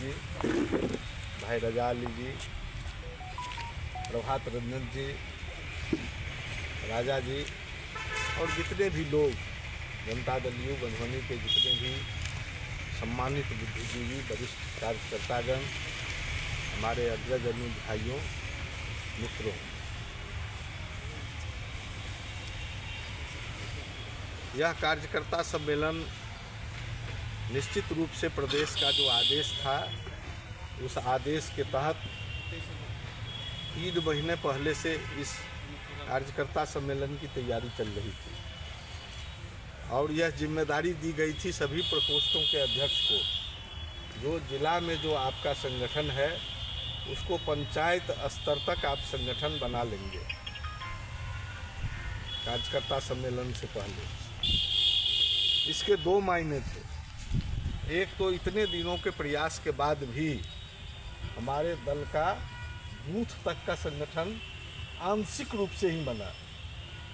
जी, भाई रजा अली जी, प्रभात रंजन जी, राजा जी और जितने भी लोग जनता दल यू बंधवनी के जितने भी सम्मानित बुद्धिजीवी वरिष्ठ कार्यकर्तागण, हमारे अग्रज अनुज भाइयों मित्रों, यह कार्यकर्ता सम्मेलन निश्चित रूप से प्रदेश का जो आदेश था उस आदेश के तहत 3 महीने पहले से इस कार्यकर्ता सम्मेलन की तैयारी चल रही थी और यह जिम्मेदारी दी गई थी सभी प्रकोष्ठों के अध्यक्ष को, जो जिला में जो आपका संगठन है उसको पंचायत स्तर तक आप संगठन बना लेंगे कार्यकर्ता सम्मेलन से पहले। इसके 2 मायने थे। एक तो इतने दिनों के प्रयास के बाद भी हमारे दल का बूथ तक का संगठन आंशिक रूप से ही बना,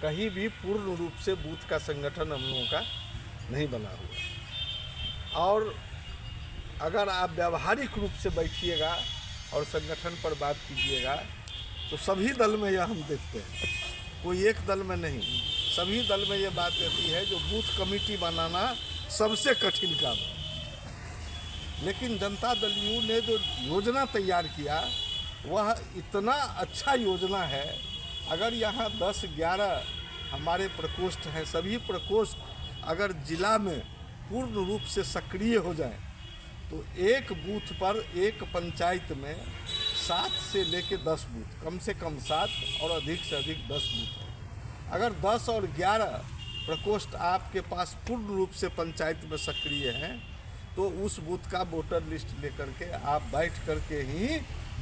कहीं भी पूर्ण रूप से बूथ का संगठन हम लोगों का नहीं बना हुआ। और अगर आप व्यावहारिक रूप से बैठिएगा और संगठन पर बात कीजिएगा तो सभी दल में यह हम देखते हैं, कोई एक दल में नहीं, सभी दल में ये बात रहती है जो बूथ कमेटी बनाना सबसे कठिन काम है। लेकिन जनता दल यू ने जो योजना तैयार किया वह इतना अच्छा योजना है। अगर यहाँ 10-11 हमारे प्रकोष्ठ हैं, सभी प्रकोष्ठ अगर जिला में पूर्ण रूप से सक्रिय हो जाएं तो एक बूथ पर एक पंचायत में 7 से लेकर 10 बूथ, कम से कम 7 और अधिक से अधिक 10 बूथ है। अगर 10 और 11 प्रकोष्ठ आपके पास पूर्ण रूप से पंचायत में सक्रिय हैं तो उस बूथ का वोटर लिस्ट लेकर के आप बैठ करके ही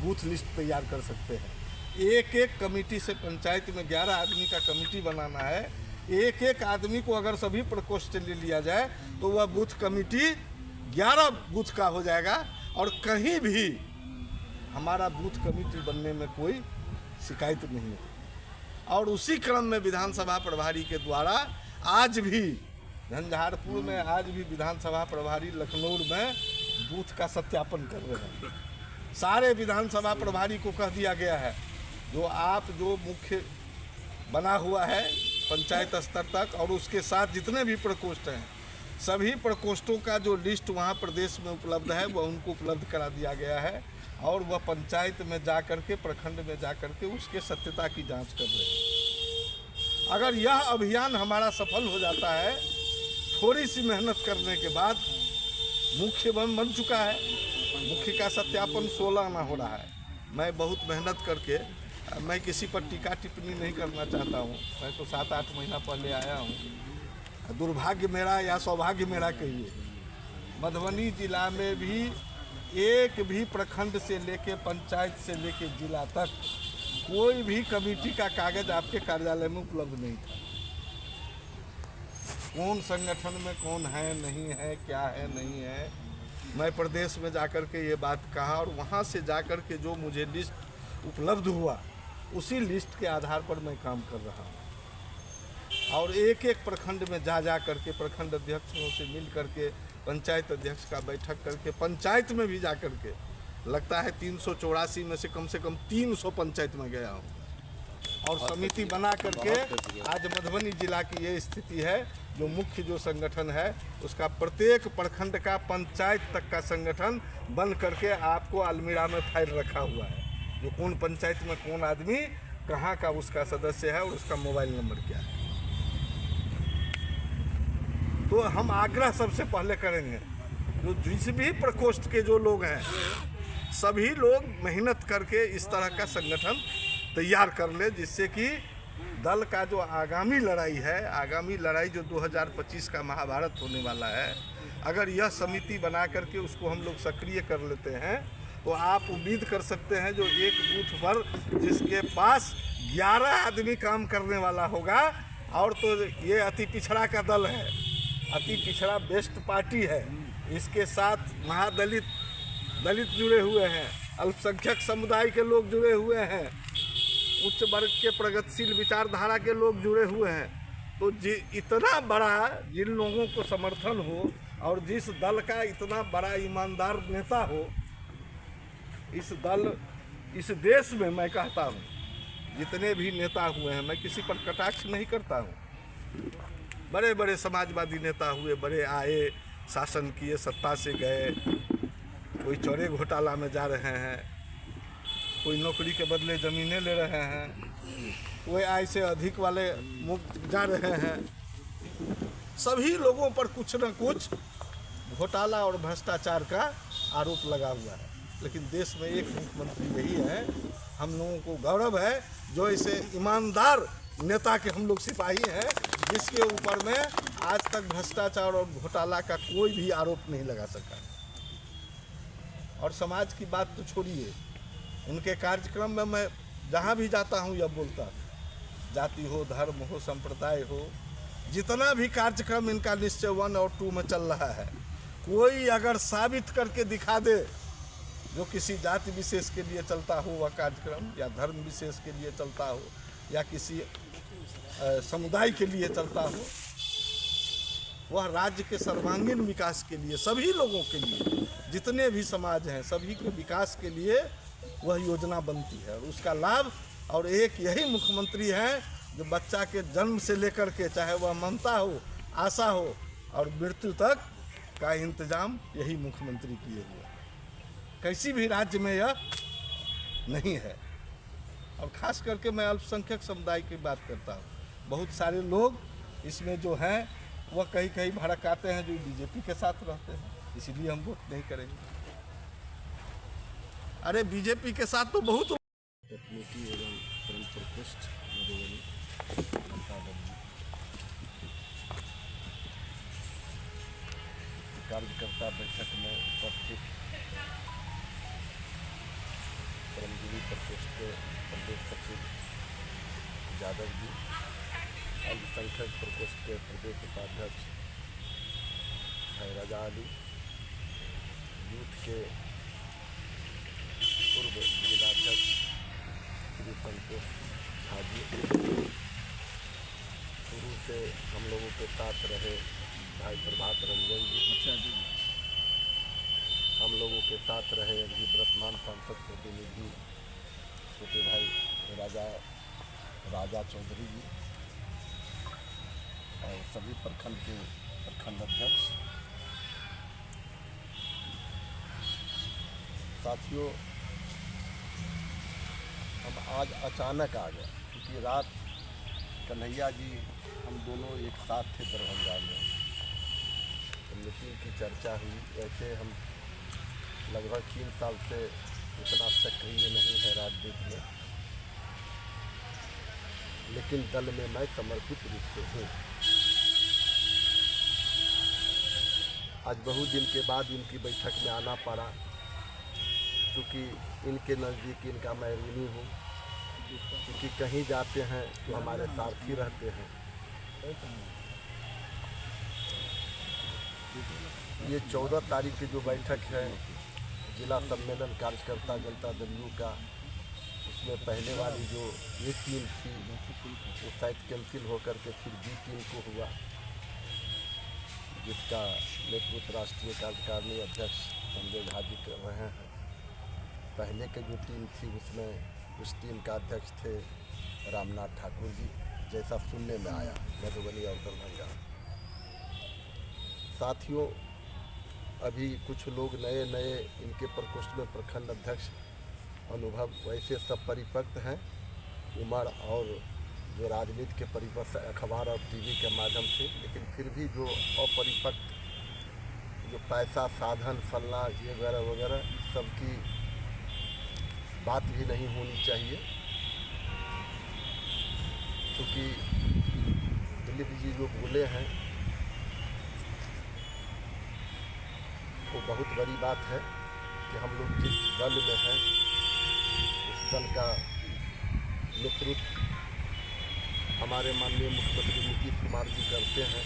बूथ लिस्ट तैयार कर सकते हैं। एक कमेटी से पंचायत में 11 आदमी का कमेटी बनाना है। एक आदमी को अगर सभी प्रकोष्ठ ले लिया जाए तो वह बूथ कमेटी 11 बूथ का हो जाएगा और कहीं भी हमारा बूथ कमेटी बनने में कोई शिकायत नहीं है। और उसी क्रम में विधानसभा प्रभारी के द्वारा आज भी झंझारपुर में, आज भी विधानसभा प्रभारी लखनऊ में बूथ का सत्यापन कर रहे हैं। सारे विधानसभा प्रभारी को कह दिया गया है जो मुख्य बना हुआ है पंचायत स्तर तक और उसके साथ जितने भी प्रकोष्ठ हैं, सभी प्रकोष्ठों का जो लिस्ट वहाँ प्रदेश में उपलब्ध है वह उनको उपलब्ध करा दिया गया है और वह पंचायत में जा कर के, प्रखंड में जा कर के उसके सत्यता की जांच कर रहे हैं। अगर यह अभियान हमारा सफल हो जाता है, थोड़ी सी मेहनत करने के बाद मुख्य बन चुका है, मुख्य का सत्यापन 16 आना हो रहा है। मैं बहुत मेहनत करके, मैं किसी पर टीका टिप्पणी नहीं करना चाहता हूँ, मैं तो 7-8 महीना पहले आया हूँ। दुर्भाग्य मेरा या सौभाग्य मेरा कहिए, मधुबनी जिला में भी एक भी प्रखंड से लेके पंचायत से लेके जिला तक कोई भी कमेटी का कागज आपके कार्यालय में उपलब्ध नहीं था। कौन संगठन में कौन है, नहीं है, क्या है, नहीं है, मैं प्रदेश में जाकर के ये बात कहा और वहाँ से जाकर के जो मुझे लिस्ट उपलब्ध हुआ उसी लिस्ट के आधार पर मैं काम कर रहा हूँ। और एक प्रखंड में जा करके प्रखंड अध्यक्षों से मिल करके, पंचायत अध्यक्ष का बैठक करके, पंचायत में भी जा करके लगता है 384 में से कम 300 पंचायत में गया हूँ और समिति बना करके आज मधुबनी जिला की ये स्थिति है। जो मुख्य जो संगठन है उसका प्रत्येक प्रखंड का पंचायत तक का संगठन बन करके आपको अलमीरा में फाइल रखा हुआ है, जो कौन पंचायत में कौन आदमी कहाँ का उसका सदस्य है और उसका मोबाइल नंबर क्या है। तो हम आग्रह सबसे पहले करेंगे जो जिस भी प्रकोष्ठ के जो लोग हैं सभी लोग मेहनत करके इस तरह का संगठन तैयार कर ले, जिससे कि दल का जो आगामी लड़ाई है, आगामी लड़ाई जो 2025 का महाभारत होने वाला है, अगर यह समिति बना करके उसको हम लोग सक्रिय कर लेते हैं तो आप उम्मीद कर सकते हैं जो एक बूथ पर जिसके पास 11 आदमी काम करने वाला होगा, और तो ये अति पिछड़ा का दल है, अति पिछड़ा बेस्ट पार्टी है, इसके साथ दलित जुड़े हुए हैं, अल्पसंख्यक समुदाय के लोग जुड़े हुए हैं, उच्च वर्ग के प्रगतिशील विचारधारा के लोग जुड़े हुए हैं। तो इतना बड़ा जिन लोगों को समर्थन हो और जिस दल का इतना बड़ा ईमानदार नेता हो, इस देश में मैं कहता हूँ जितने भी नेता हुए हैं, मैं किसी पर कटाक्ष नहीं करता हूँ। बड़े बड़े समाजवादी नेता हुए, बड़े आए, शासन किए, सत्ता से गए, कोई चौरे घोटाला में जा रहे हैं, कोई नौकरी के बदले ज़मीनें ले रहे हैं, कोई आय से अधिक वाले मुक्त जा रहे हैं। सभी लोगों पर कुछ न कुछ घोटाला और भ्रष्टाचार का आरोप लगा हुआ है, लेकिन देश में एक मुख्यमंत्री यही है। हम लोगों को गौरव है जो ऐसे ईमानदार नेता के हम लोग सिपाही हैं, जिसके ऊपर में आज तक भ्रष्टाचार और घोटाला का कोई भी आरोप नहीं लगा सका। और समाज की बात तो छोड़िए, उनके कार्यक्रम में मैं जहाँ भी जाता हूँ यह बोलता हूँ, जाति हो, धर्म हो, संप्रदाय हो, जितना भी कार्यक्रम इनका निश्चय 1 और 2 में चल रहा है, कोई अगर साबित करके दिखा दे जो किसी जाति विशेष के लिए चलता हो वह कार्यक्रम, या धर्म विशेष के लिए चलता हो, या किसी समुदाय के लिए चलता हो, वह राज्य के सर्वांगीण विकास के लिए, सभी लोगों के लिए, जितने भी समाज हैं सभी के विकास के लिए वह योजना बनती है। और उसका लाभ, और एक यही मुख्यमंत्री हैं जो बच्चा के जन्म से लेकर के, चाहे वह ममता हो, आशा हो और मृत्यु तक का इंतजाम यही मुख्यमंत्री किए हुए। किसी भी राज्य में यह नहीं है। और ख़ास करके मैं अल्पसंख्यक समुदाय की बात करता हूँ। बहुत सारे लोग इसमें जो हैं वह कहीं कहीं भड़काते हैं जो बीजेपी के साथ रहते हैं, इसीलिए हम वोट नहीं करेंगे। अरे बीजेपी के साथ तो बहुत तकनीकी एवं परम प्रकृष्ट मधुबनी जनता दल कार्यकर्ता बैठक में उपस्थित परमजीवी प्रकोष्ठ के प्रदेश सचिव यादव जी, अल्पसंख्यक प्रकोष्ठ के प्रदेश उपाध्यक्ष भाई राजा अली, यूथ के पूर्व जिलाध्यक्ष श्री संतोष हाजी, शुरू से हम लोगों के साथ रहे भाई प्रभात रंजन जी, हम लोगों के साथ रहे अभी वर्तमान सांसद प्रतिनिधि छोटे भाई राजा चौधरी जी, और सभी प्रखंड के प्रखंड अध्यक्ष। साथियों, हम आज अचानक आ गए क्योंकि रात कन्हैया जी हम दोनों एक साथ थे दरभंगा में, मीटिंग की चर्चा हुई। वैसे हम लगभग 3 साल से उतना सक्रिय नहीं है राजनीति में, लेकिन दल में मैं समर्पित रूप से हूँ। आज बहुत दिन के बाद इनकी बैठक में आना पड़ा, क्योंकि इनके नज़दीक इनका मैं ऋणी हूँ, क्योंकि कहीं जाते हैं तो हमारे साथी रहते हैं। ये 14 तारीख की जो बैठक है जिला सम्मेलन कार्यकर्ता जनता दल यू का, उसमें पहले वाली जो ये टीम थी वो शायद कैंसिल होकर के फिर बी टीम को हुआ, जिसका नेतृत्व राष्ट्रीय कार्यकारिणी अध्यक्ष संजय झा जी कर रहे हैं। पहले की जो टीम थी उसमें उस टीम का अध्यक्ष थे रामनाथ ठाकुर जी, जैसा सुनने में आया मधुबनी और दरभंगा। साथियों, अभी कुछ लोग नए इनके प्रकोष्ठ में प्रखंड अध्यक्ष, अनुभव वैसे सब परिपक्व हैं, उम्र और जो राजनीति के परिपक्व अखबार और टीवी के माध्यम से, लेकिन फिर भी जो अपरिपक्व, जो पैसा साधन फलना ये वगैरह वगैरह सबकी बात भी नहीं होनी चाहिए, क्योंकि दिलीप जी जो बोले हैं वो बहुत बड़ी बात है कि हम लोग जिस दल में हैं उस दल का नेतृत्व हमारे माननीय मुख्यमंत्री नीतीश कुमार जी करते हैं।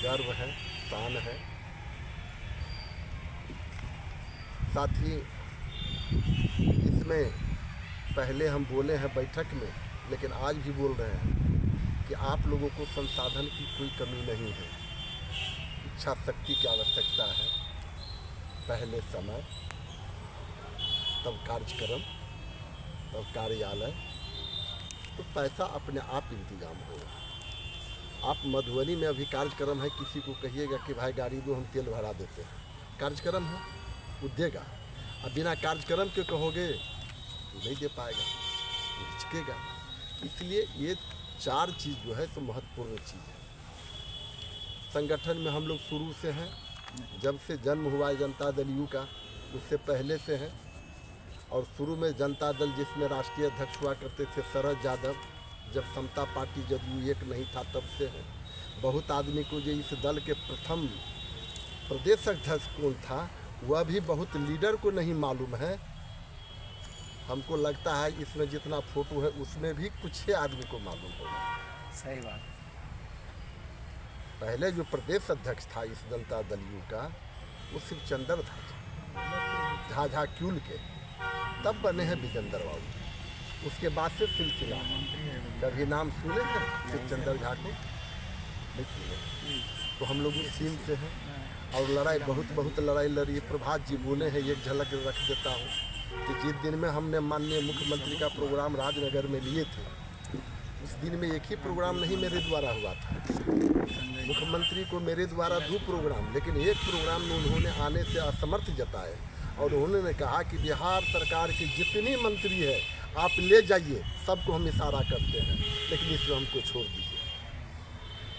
गर्व है, शान है। साथ ही इसमें पहले हम बोले हैं बैठक में, लेकिन आज भी बोल रहे हैं कि आप लोगों को संसाधन की कोई कमी नहीं है, इच्छा शक्ति की आवश्यकता है। पहले समय तब कार्यक्रम, तब कार्यालय, तो पैसा अपने आप इंतजाम होगा। आप मधुबनी में अभी कार्यक्रम है, किसी को कहिएगा कि भाई गाड़ी दो हम तेल भरा देते हैं, कार्यक्रम है वो देगा। अब बिना कार्यक्रम के कहोगे तो नहीं दे पाएगा, हिचकेगा। इसलिए ये 4 चीज़ जो है तो महत्वपूर्ण चीज़ है। संगठन में हम लोग शुरू से हैं, जब से जन्म हुआ है जनता दल यू का उससे पहले से हैं। और शुरू में जनता दल जिसमें राष्ट्रीय अध्यक्ष हुआ करते थे शरद यादव, जब समता पार्टी जदयू एक नहीं था तब से है। बहुत आदमी को जो इस दल के प्रथम प्रदेश अध्यक्ष कौन था वह भी बहुत लीडर को नहीं मालूम है। हमको लगता है इसमें जितना फोटो है उसमें भी कुछ ही आदमी को मालूम होगा। सही बात। पहले जो प्रदेश अध्यक्ष था इस जनता दल यू का वो सिर्फ चंदर था, झाझा क्यूल के, तब बने हैं विजेंद्र बाबू। उसके बाद से सिलसिला, कभी नाम सुने हैं सिर्फ चंदर झा को? नहीं सुने। तो हम लोग उस सीन से हैं और लड़ाई बहुत लड़ाई लड़ी। प्रभात जी बोले हैं, एक झलक रख देता हूँ कि जिस दिन में हमने माननीय मुख्यमंत्री का प्रोग्राम राजनगर में लिए थे उस दिन में एक ही प्रोग्राम नहीं मेरे द्वारा हुआ था। मुख्यमंत्री को मेरे द्वारा 2 प्रोग्राम, लेकिन एक प्रोग्राम में उन्होंने आने से असमर्थ जताए और उन्होंने कहा कि बिहार सरकार के जितने मंत्री है आप ले जाइए, सबको हम इशारा करते हैं, लेकिन इसमें हमको छोड़ दीजिए।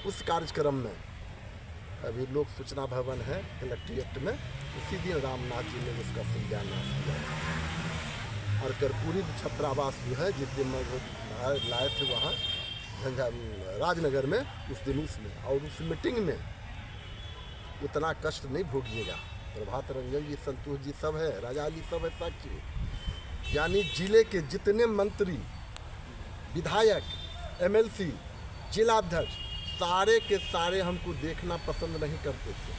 उस कार्यक्रम में अभी लोक सूचना भवन है कलेक्ट्रेट में, उसी दिन रामनाथ जी ने उसका शिलान्यास किया। और कर्पूरी छात्रावास जो है जिस दिन लाए थे वहाँ राजनगर में, उस दिन उसमें और उस मीटिंग में उतना कष्ट नहीं भोगिएगा। प्रभात रंजन जी, संतोष जी सब है, राजा अली सब है साक्षी। यानी जिले के जितने मंत्री, विधायक, MLC, जिलाध्यक्ष, सारे के सारे हमको देखना पसंद नहीं करते थे,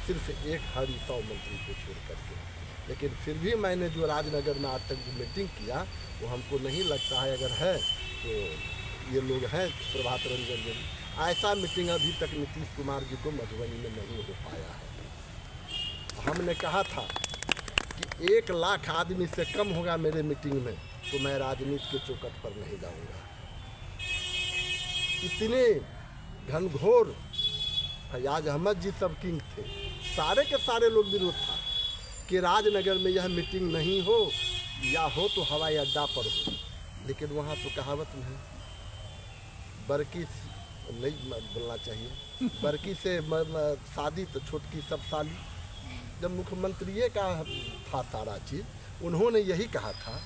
सिर्फ एक हरी 100 मंत्री को छोड़ करके। लेकिन फिर भी मैंने जो राजनगर में आज तक जो मीटिंग किया वो हमको नहीं लगता है, अगर है तो ये लोग हैं प्रभात रंजन जी। ऐसा मीटिंग अभी तक नीतीश कुमार जी को मधुबनी में नहीं हो पाया है। हमने कहा था कि 1 लाख आदमी से कम होगा मेरे मीटिंग में तो मैं राजनीति के चौखट पर नहीं जाऊंगा। इतने घनघोर फैयाज अहमद जी सब किंग थे, सारे के सारे लोग विरोध था कि राजनगर में यह मीटिंग नहीं हो, या हो तो हवाई अड्डा पर हो। लेकिन वहाँ तो कहावत नहीं, बड़की नहीं बोलना चाहिए, बड़की से शादी तो छोटकी सब साली। जब मुख्यमंत्री का था सारा चीज़, उन्होंने यही कहा था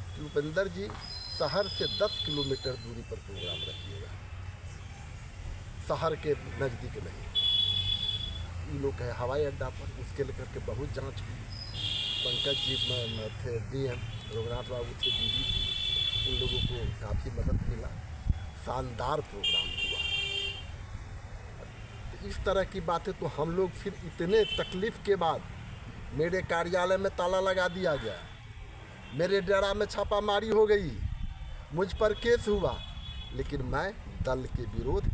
कि उपेंद्र जी शहर से 10 किलोमीटर दूरी पर प्रोग्राम रखिएगा, शहर के नज़दीक नहीं। इन लोग है हवाई अड्डा पर, उसके लेकर के बहुत जांच हुई। पंकज जी थे DM, रघुनाथ बाबू थे DD, उन लोगों को काफ़ी मदद मिला, शानदार प्रोग्राम हुआ। इस तरह की बातें तो हम लोग फिर इतने तकलीफ़ के बाद मेरे कार्यालय में ताला लगा दिया गया, मेरे डेरा में छापामारी हो गई, मुझ पर केस हुआ, लेकिन मैं दल के विरोध